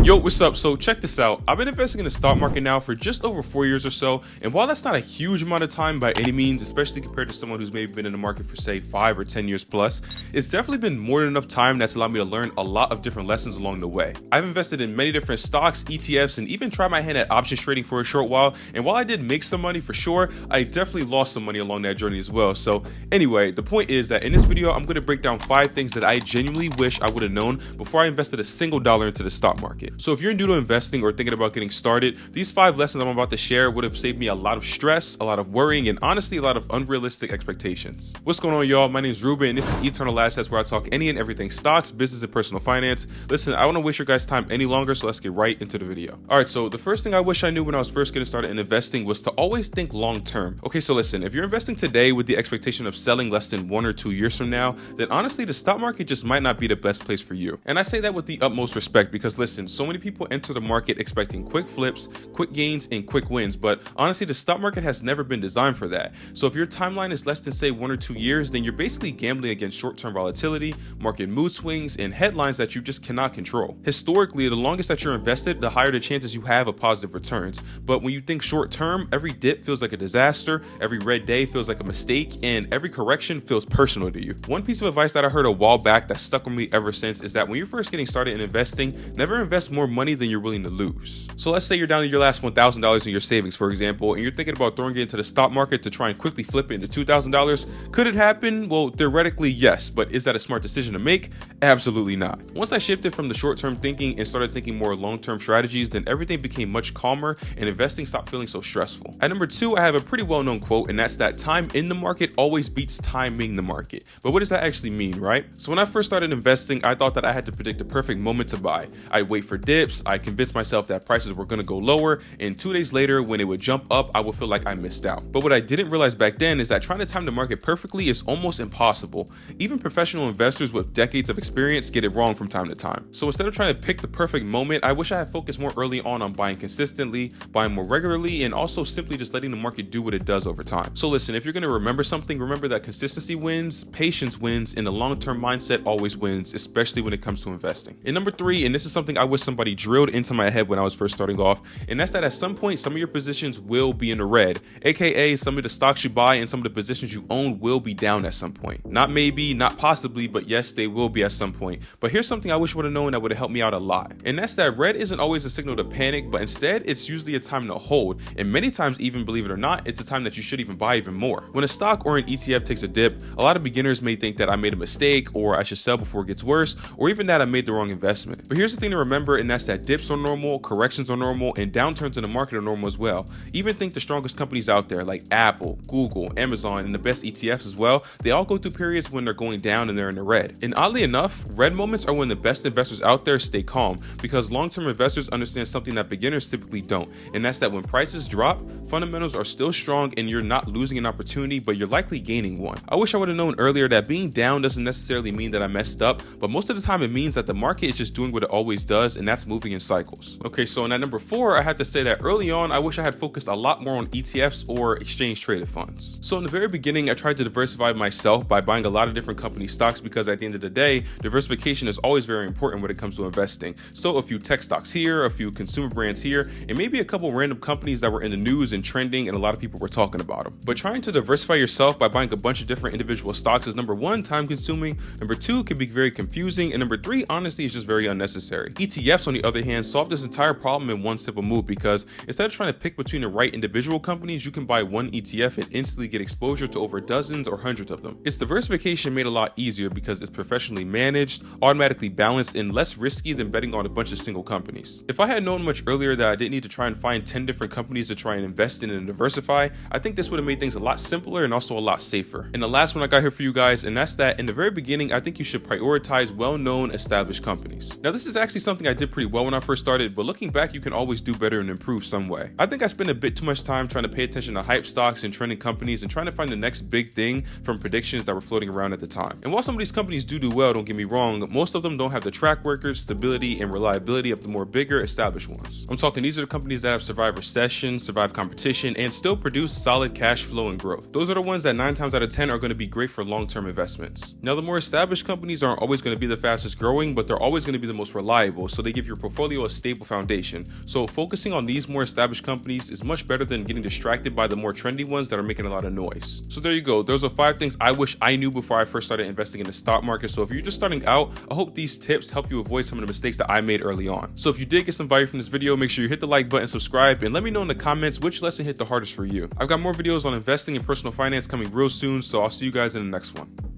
Yo, what's up? So check this out. I've been investing in the stock market now for just over 4 years or so, and while that's not a huge amount of time by any means, especially compared to someone who's maybe been in the market for say 5 or 10 years plus, it's definitely been more than enough time that's allowed me to learn a lot of different lessons along the way. I've invested in many different stocks, ETFs, and even tried my hand at options trading for a short while, and while I did make some money for sure, I definitely lost some money along that journey as well. So anyway, the point is that in this video, I'm going to break down 5 things that I genuinely wish I would have known before I invested a single dollar into the stock market. So if you're new to investing or thinking about getting started, these 5 lessons I'm about to share would have saved me a lot of stress, a lot of worrying, and honestly a lot of unrealistic expectations. What's going on, y'all? My name is Ruben, and this is Eternal Assets, where I talk any and everything stocks, business, and personal finance. Listen, I don't want to waste your guys' time any longer, so let's get right into the video. Alright, so the first thing I wish I knew when I was first getting started in investing was to always think long term. Okay, so listen, if you're investing today with the expectation of selling less than 1 or 2 years from now, then honestly the stock market just might not be the best place for you. And I say that with the utmost respect because listen, so many people enter the market expecting quick flips, quick gains, and quick wins, but honestly the stock market has never been designed for that. So if your timeline is less than say 1 or 2 years, then you're basically gambling against short-term volatility, market mood swings, and headlines that you just cannot control. Historically, the longest that you're invested, the higher the chances you have of positive returns. But when you think short-term, every dip feels like a disaster, every red day feels like a mistake, and every correction feels personal to you. One piece of advice that I heard a while back that stuck with me ever since is that when you're first getting started in investing, never invest more money than you're willing to lose. So let's say you're down to your last $1,000 in your savings, for example, and you're thinking about throwing it into the stock market to try and quickly flip it into $2,000. Could it happen? Well, theoretically, yes, but is that a smart decision to make? Absolutely not. Once I shifted from the short-term thinking and started thinking more long-term strategies, then everything became much calmer and investing stopped feeling so stressful. At number 2, I have a pretty well-known quote, and that's that time in the market always beats timing the market. But what does that actually mean, right? So when I first started investing, I thought that I had to predict the perfect moment to buy. I'd wait for dips, I convinced myself that prices were going to go lower, and 2 days later when it would jump up, I would feel like I missed out. But what I didn't realize back then is that trying to time the market perfectly is almost impossible. Even professional investors with decades of experience get it wrong from time to time. So instead of trying to pick the perfect moment, I wish I had focused more early on buying consistently, buying more regularly, and also simply just letting the market do what it does over time. So listen, if you're going to remember something, remember that consistency wins, patience wins, and the long-term mindset always wins, especially when it comes to investing. And number 3, and this is something I wish somebody drilled into my head when I was first starting off, and that's that at some point some of your positions will be in the red, aka some of the stocks you buy and some of the positions you own will be down at some point. Not maybe, not possibly, but yes, they will be at some point. But here's something I wish I would have known that would have helped me out a lot, and that's that red isn't always a signal to panic, but instead it's usually a time to hold, and many times, even believe it or not, it's a time that you should even buy even more. When a stock or an ETF takes a dip, a lot of beginners may think that I made a mistake, or I should sell before it gets worse, or even that I made the wrong investment. But here's the thing to remember, and that's that dips are normal, corrections are normal, and downturns in the market are normal as well. Even think the strongest companies out there like Apple, Google, Amazon, and the best ETFs as well, they all go through periods when they're going down and they're in the red. And oddly enough, red moments are when the best investors out there stay calm, because long-term investors understand something that beginners typically don't, and that's that when prices drop, fundamentals are still strong and you're not losing an opportunity, but you're likely gaining one. I wish I would have known earlier that being down doesn't necessarily mean that I messed up, but most of the time it means that the market is just doing what it always does, and that's moving in cycles. Okay, so in at number 4, I had to say that early on, I wish I had focused a lot more on ETFs or exchange traded funds. So in the very beginning, I tried to diversify myself by buying a lot of different company stocks, because at the end of the day, diversification is always very important when it comes to investing. So a few tech stocks here, a few consumer brands here, and maybe a couple random companies that were in the news and trending and a lot of people were talking about them. But trying to diversify yourself by buying a bunch of different individual stocks is number 1, time consuming, number 2, can be very confusing, and number 3, honestly, is just very unnecessary. ETFs, on the other hand, solve this entire problem in one simple move, because instead of trying to pick between the right individual companies, you can buy one ETF and instantly get exposure to over dozens or hundreds of them. It's diversification made a lot easier because it's professionally managed, automatically balanced, and less risky than betting on a bunch of single companies. If I had known much earlier that I didn't need to try and find 10 different companies to try and invest in and diversify, I think this would have made things a lot simpler and also a lot safer. And the last one I got here for you guys, and that's that in the very beginning, I think you should prioritize well-known established companies. Now this is actually something I did pretty well when I first started, but looking back, you can always do better and improve some way. I think I spent a bit too much time trying to pay attention to hype stocks and trending companies and trying to find the next big thing from predictions that were floating around at the time. And while some of these companies do well, don't get me wrong, most of them don't have the track record, stability, and reliability of the more bigger established ones. I'm talking these are the companies that have survived recessions, survived competition, and still produce solid cash flow and growth. Those are the ones that 9 times out of 10 are going to be great for long-term investments. Now the more established companies aren't always going to be the fastest growing, but they're always going to be the most reliable, so they they give your portfolio a stable foundation. So focusing on these more established companies is much better than getting distracted by the more trendy ones that are making a lot of noise. So there you go. Those are 5 things I wish I knew before I first started investing in the stock market. So if you're just starting out, I hope these tips help you avoid some of the mistakes that I made early on. So if you did get some value from this video, make sure you hit the like button, subscribe, and let me know in the comments which lesson hit the hardest for you. I've got more videos on investing and personal finance coming real soon, so I'll see you guys in the next one.